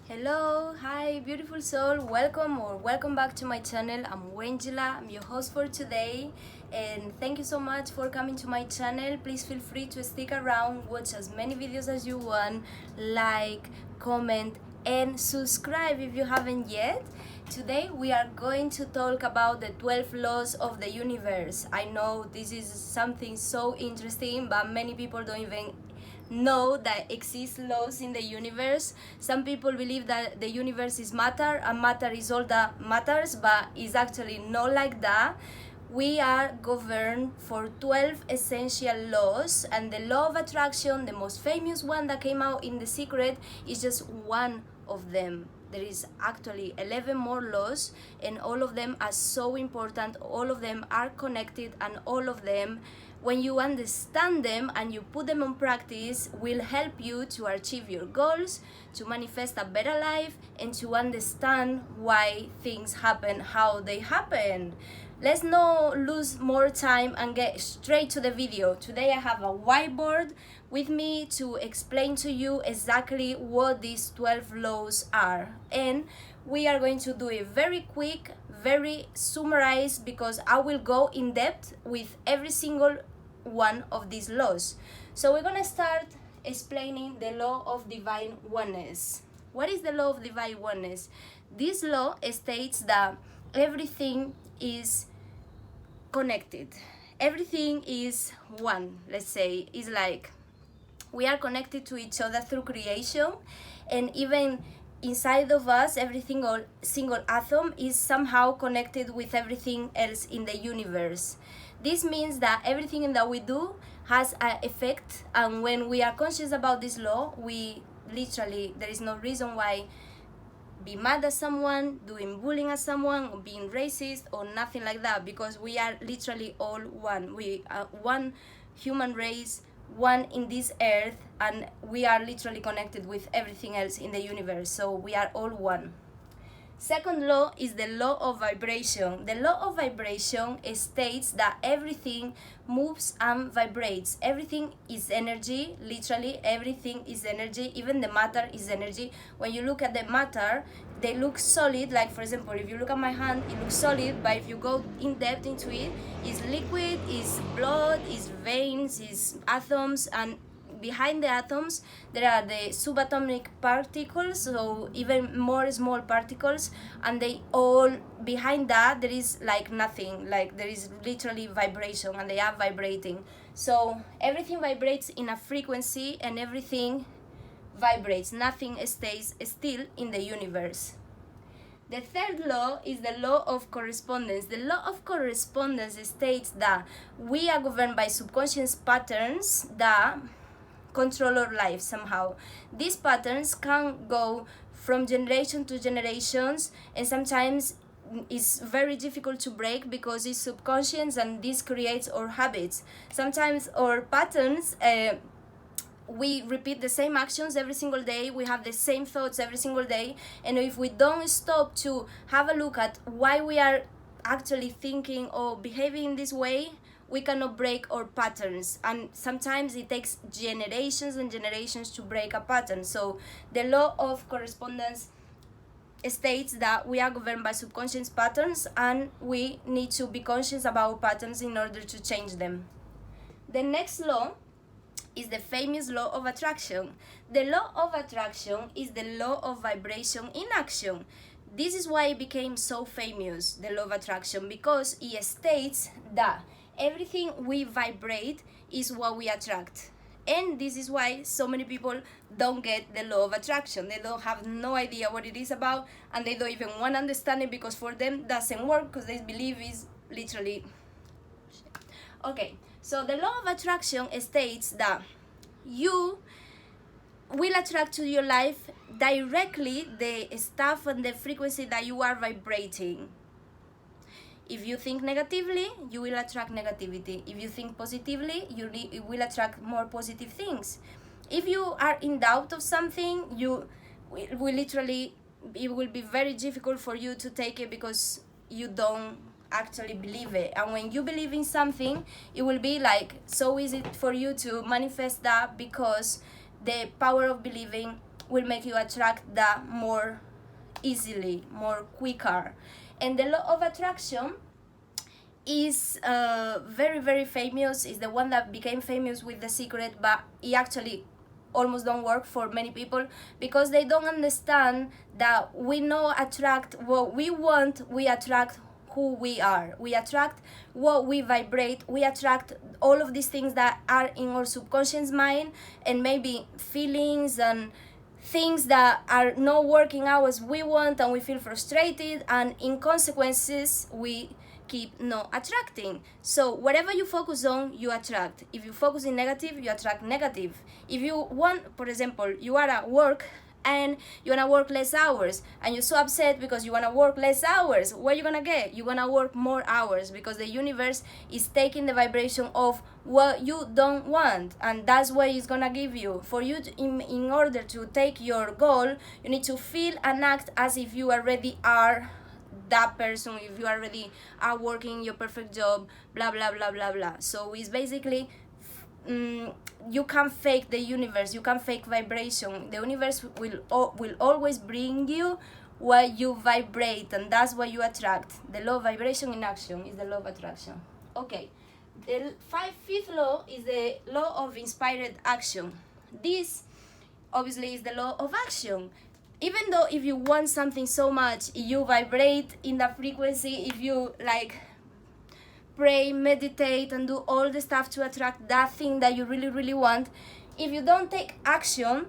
Hello, hi, beautiful soul. Welcome back to my channel. I'm Wendilla. I'm your host for today, and thank you so much for coming to my channel. Please feel free to stick around, watch as many videos as you want, like, comment, and subscribe if you haven't yet. Today we are going to talk about the 12 laws of the universe. I know this is something so interesting, but many people don't even know that exist laws in the universe. Some people believe that the universe is matter and matter is all that matters, but it's actually not like that. We are governed for 12 essential laws, and the law of attraction, the most famous one that came out in The Secret, is just one of them. There is actually 11 more laws, and all of them are so important. All of them are connected, and all of them, when you understand them and you put them on practice, will help you to achieve your goals, to manifest a better life, and to understand why things happen how they happen. Let's not lose more time and get straight to the video. Today I have a whiteboard with me to explain to you exactly what these 12 laws are. And we are going to do it very quick, very summarized, because I will go in depth with every single one of these laws. So we're going to start explaining the law of divine oneness. What is the law of divine oneness? This law states that everything is connected. Everything is one. Let's say it's like we are connected to each other through creation, and even inside of us, every single atom is somehow connected with everything else in the universe. This means that everything that we do has an effect, and when we are conscious about this law, we literally, there is no reason why be mad at someone, doing bullying at someone, or being racist, or nothing like that, because we are literally all one. We are one human race, one in this earth, and we are literally connected with everything else in the universe, so we are all one. Second law is the law of vibration. The law of vibration states that everything moves and vibrates. Everything is energy, literally everything is energy, even the matter is energy. When you look at the matter, they look solid, like for example, if you look at my hand, it looks solid, but if you go in depth into it, it's liquid, it's blood, it's veins, it's atoms, and behind the atoms there are the subatomic particles, so even more small particles, and they all, behind that there is like nothing, like there is literally vibration, and they are vibrating. So everything vibrates in a frequency, and everything vibrates, nothing stays still in the universe. The third law is the law of correspondence. The law of correspondence states that we are governed by subconscious patterns that control our life somehow. These patterns can go from generation to generations, and sometimes it's very difficult to break because it's subconscious, and this creates our habits. Sometimes our patterns, we repeat the same actions every single day, we have the same thoughts every single day, and if we don't stop to have a look at why we are actually thinking or behaving this way, we cannot break our patterns, and sometimes it takes generations and generations to break a pattern. So the law of correspondence states that we are governed by subconscious patterns, and we need to be conscious about patterns in order to change them. The next law is the famous law of attraction. The law of attraction is the law of vibration in action. This is why it became so famous, the law of attraction, because it states that everything we vibrate is what we attract. And this is why so many people don't get the law of attraction. They don't have no idea what it is about, and they don't even want to understand it, because for them it doesn't work, because they believe it's literally okay. So the law of attraction states that you will attract to your life directly the stuff and the frequency that you are vibrating. If you think negatively, you will attract negativity. If you think positively, you will attract more positive things. If you are in doubt of something, it will be very difficult for you to take it, because you don't actually believe it. And when you believe in something, it will be like so easy for you to manifest that, because the power of believing will make you attract that more easily, more quicker. And the law of attraction is very, very famous. Is the one that became famous with The Secret, but it actually almost don't work for many people because they don't understand that we know attract what we want, we attract who we are, we attract what we vibrate, we attract all of these things that are in our subconscious mind, and maybe feelings and things that are not working out as we want, and we feel frustrated, and in consequences we keep not attracting. So whatever you focus on, you attract. If you focus in negative, you attract negative. If you want, for example, you are at work and you want to work less hours, and you're so upset because you want to work less hours, what are you going to get? You're going to work more hours, because the universe is taking the vibration of what you don't want, and that's what it's going to give you. For you to, in order to take your goal, you need to feel and act as if you already are that person, if you already are working your perfect job, blah blah blah blah blah. So it's basically you can't fake the universe, you can't fake vibration. The universe will always bring you what you vibrate, and that's what you attract. The law of vibration in action is the law of attraction. Okay, the fifth law is the law of inspired action. This obviously is the law of action. Even though if you want something so much, you vibrate in that frequency, if you like pray, meditate, and do all the stuff to attract that thing that you really, really want, if you don't take action,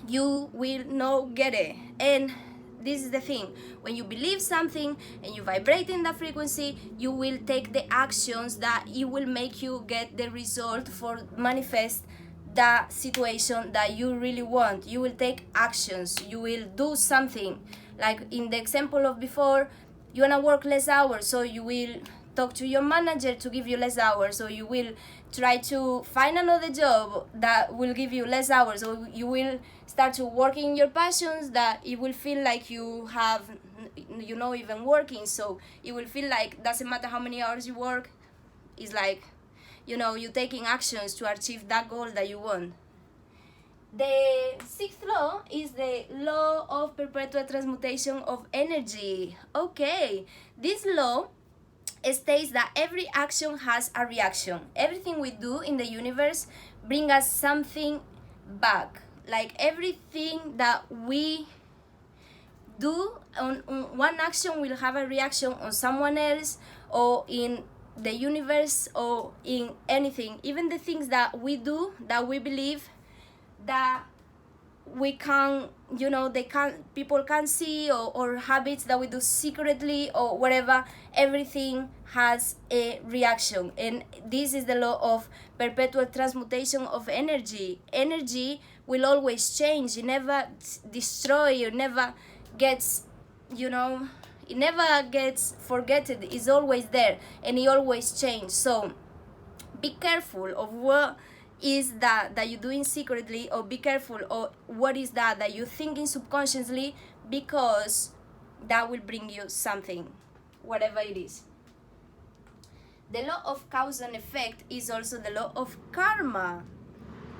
you will not get it. And this is the thing, when you believe something and you vibrate in that frequency, you will take the actions that it will make you get the result for manifest that situation that you really want. You will take actions, you will do something. Like in the example of before, you want to work less hours, so you will talk to your manager to give you less hours, so you will try to find another job that will give you less hours, or you will start to work in your passions that it will feel like you have, you know, even working. So it will feel like doesn't matter how many hours you work, it's like, you know, you're taking actions to achieve that goal that you want. The sixth law is the law of perpetual transmutation of energy. Okay, this law states that every action has a reaction. Everything we do in the universe brings us something back. Like everything that we do on one action will have a reaction on someone else, or in the universe, or in anything. Even the things that we do, that we believe that we can, you know, people can't see, or habits that we do secretly or whatever, everything has a reaction. And this is the law of perpetual transmutation of energy. Energy will always change. It never destroys, it never gets, you know, it never gets forgotten. It's always there, and it always changes. So be careful of what is that you're doing secretly, or be careful of what is that you're thinking subconsciously, because that will bring you something, whatever it is. The law of cause and effect is also the law of karma.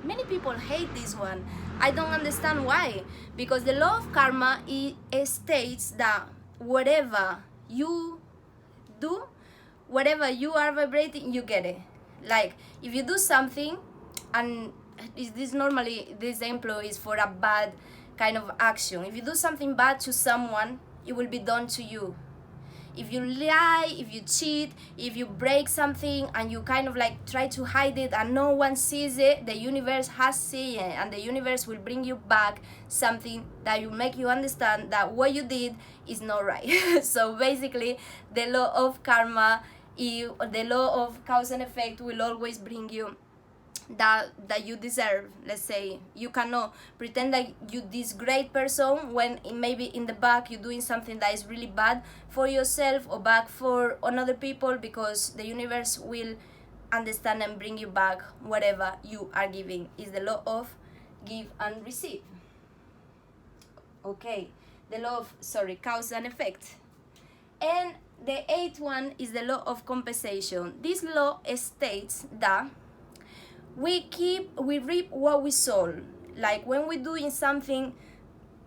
Many people hate this one. I don't understand why. Because the law of karma, it states that whatever you do, whatever you are vibrating, you get it. Like if you do something, and this normally this example is for a bad kind of action. If you do something bad to someone, it will be done to you. If you lie, if you cheat, if you break something and you kind of like try to hide it and no one sees it, the universe has seen it, and the universe will bring you back something that will make you understand that what you did is not right. So basically, the law of karma, the law of cause and effect will always bring you that you deserve. Let's say you cannot pretend that you this great person when maybe in the back you're doing something that is really bad for yourself or bad for another people, because the universe will understand and bring you back whatever you are giving. Is the law of give and receive. Okay, the law of cause and effect. And the eighth one is the law of compensation. This law states that we reap what we sow. Like when we're doing something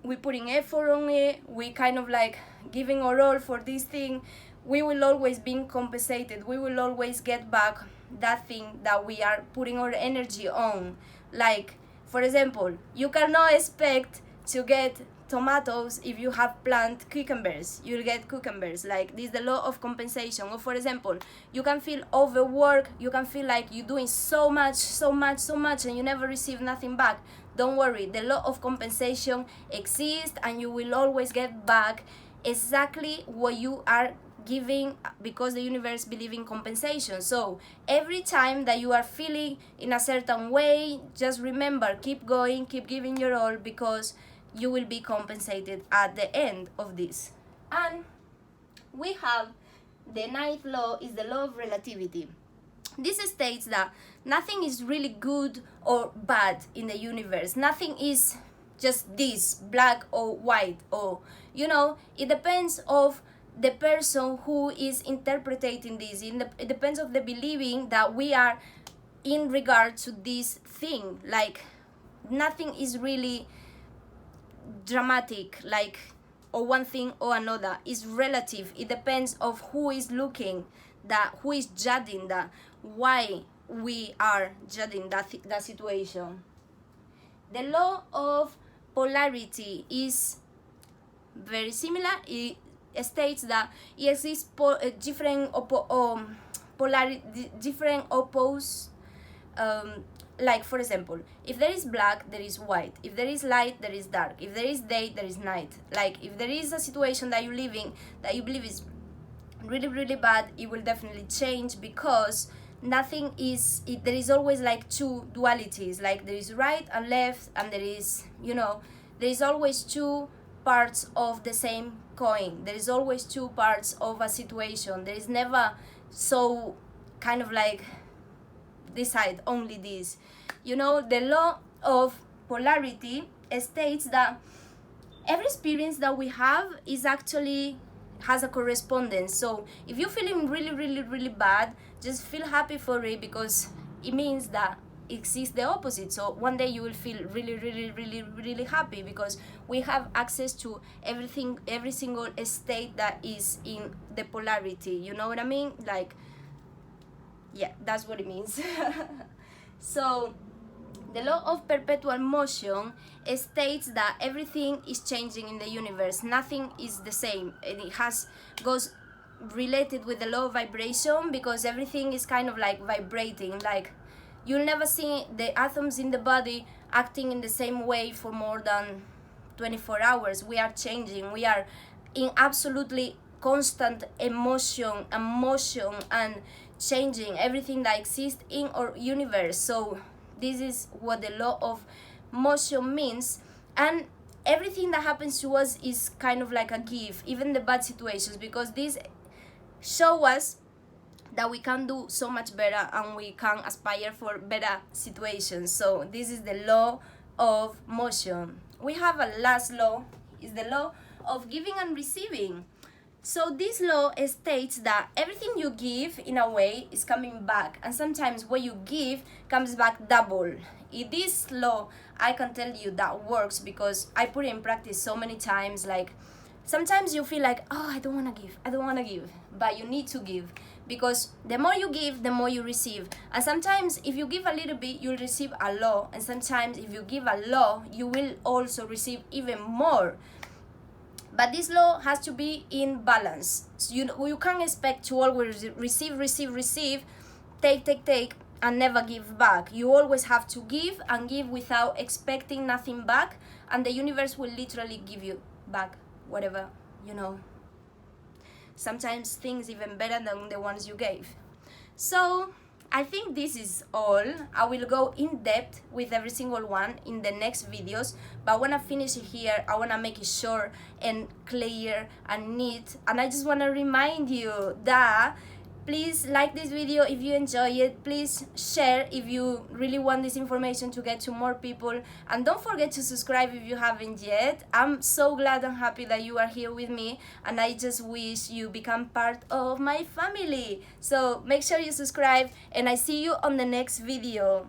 we putting effort on it, we kind of like giving our all for this thing, we will always be compensated. We will always get back that thing that we are putting our energy on. Like, for example, you cannot expect to get tomatoes if you have planted cucumbers. You'll get cucumbers. Like, this is the law of compensation. Or for example, you can feel overworked, you can feel like you're doing so much, and you never receive nothing back. Don't worry, the law of compensation exists, and you will always get back exactly what you are giving, because the universe believes in compensation. So every time that you are feeling in a certain way, just remember, keep going, keep giving your all, because you will be compensated at the end of this. And we have the ninth law, is the law of relativity. This states that nothing is really good or bad in the universe. Nothing is just this, black or white, or, you know, it depends of the person who is interpreting this. It depends of the believing that we are in regard to this thing. Like, nothing is really dramatic, like, or one thing or another. Is relative. It depends of who is looking, that who is judging that, why we are judging that situation. The law of polarity is very similar. It states that it exists different opposed, like, for example, if there is black, there is white. If there is light, there is dark. If there is day, there is night. Like, if there is a situation that you're living that you believe is really bad, it will definitely change, because nothing is there is always like two dualities. Like, there is right and left, and there is, you know, there is always two parts of the same coin. There is always two parts of a situation. There is never so kind of like decide only this. You know, the law of polarity states that every experience that we have is actually has a correspondence. So if you're feeling really bad, just feel happy for it, because it means that exists the opposite. So one day you will feel really happy, because we have access to everything, every single state that is in the polarity. You know what I mean? Like, yeah, that's what it means. So the law of perpetual motion states that everything is changing in the universe. Nothing is the same, and it goes related with the law of vibration, because everything is kind of like vibrating. Like, you'll never see the atoms in the body acting in the same way for more than 24 hours. We are changing. We are in absolutely constant emotion and motion and changing everything that exists in our universe. So this is what the law of motion means. And everything that happens to us is kind of like a gift, even the bad situations, because this show us that we can do so much better, and we can aspire for better situations. So this is the law of motion. We have a last law, is the law of giving and receiving. So this law states that everything you give, in a way, is coming back, and sometimes what you give comes back double. In this law, I can tell you that works, because I put it in practice so many times. Like, sometimes you feel like, oh, I don't want to give, but you need to give, because the more you give, the more you receive. And sometimes if you give a little bit, you'll receive a lot, and sometimes if you give a lot, you will also receive even more. But this law has to be in balance. So you can't expect to always receive, take, and never give back. You always have to give, and give without expecting nothing back, and the universe will literally give you back whatever, you know. Sometimes things even better than the ones you gave. So I think this is all. I will go in depth with every single one in the next videos, but I want to finish it here. I want to make it short and clear and neat. And I just want to remind you that please like this video if you enjoy it. Please share if you really want this information to get to more people. And don't forget to subscribe if you haven't yet. I'm so glad and happy that you are here with me, and I just wish you become part of my family. So make sure you subscribe, and I see you on the next video.